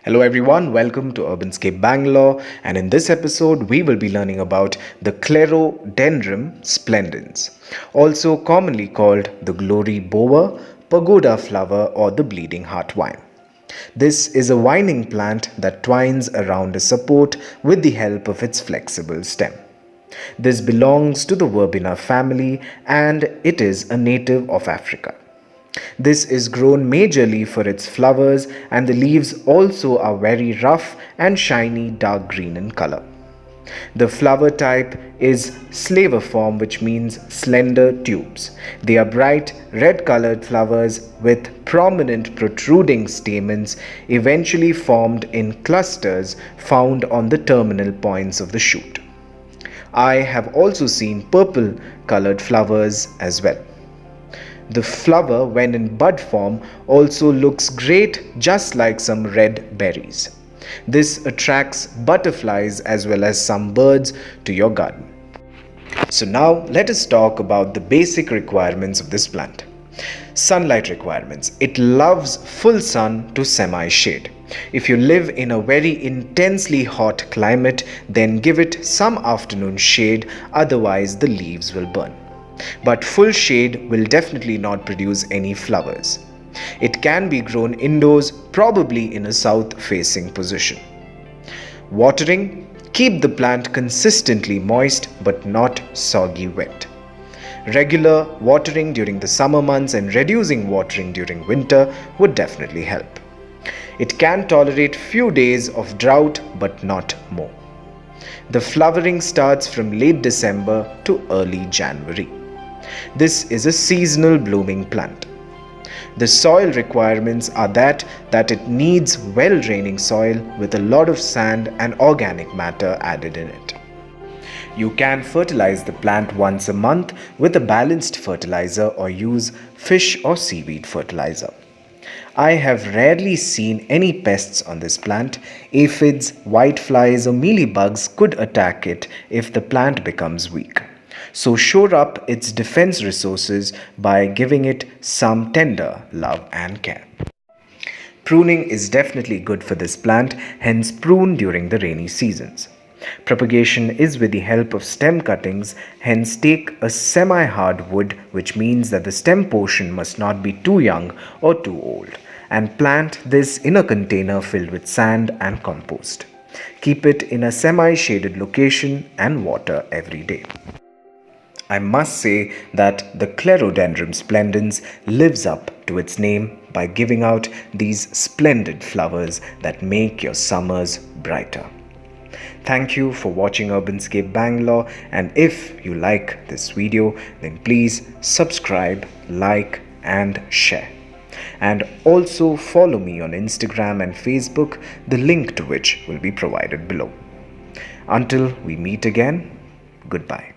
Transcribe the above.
Hello everyone, welcome to Urbanscape Bangalore, and in this episode we will be learning about the Clerodendrum Splendens, also commonly called the glory bower, pagoda flower or the bleeding heart vine. This is a vining plant that twines around a support with the help of its flexible stem. This belongs to the verbena family and it is a native of Africa. This is grown majorly for its flowers, and the leaves also are very rough and shiny dark green in color. The flower type is slaviform, which means slender tubes. They are bright red colored flowers with prominent protruding stamens eventually formed in clusters found on the terminal points of the shoot. I have also seen purple colored flowers as well. The flower, when in bud form, also looks great, just like some red berries. This attracts butterflies as well as some birds to your garden. So now let us talk about the basic requirements of this plant. Sunlight requirements. It loves full sun to semi-shade. If you live in a very intensely hot climate, then give it some afternoon shade, otherwise the leaves will burn. But full shade will definitely not produce any flowers. It can be grown indoors, probably in a south-facing position. Watering. Keep the plant consistently moist but not soggy wet. Regular watering during the summer months and reducing watering during winter would definitely help. It can tolerate few days of drought but not more. The flowering starts from late December to early January. This is a seasonal blooming plant. The soil requirements are that it needs well-draining soil with a lot of sand and organic matter added in it. You can fertilize the plant once a month with a balanced fertilizer or use fish or seaweed fertilizer. I have rarely seen any pests on this plant. Aphids, whiteflies or mealybugs could attack it if the plant becomes weak. So shore up its defense resources by giving it some tender love and care. Pruning is definitely good for this plant, hence prune during the rainy seasons. Propagation is with the help of stem cuttings, hence take a semi-hard wood, which means that the stem portion must not be too young or too old, and plant this in a container filled with sand and compost. Keep it in a semi-shaded location and water every day. I must say that the Clerodendrum Splendens lives up to its name by giving out these splendid flowers that make your summers brighter. Thank you for watching Urbanscape Bangalore, and if you like this video, then please subscribe, like and share. And also follow me on Instagram and Facebook, the link to which will be provided below. Until we meet again, goodbye.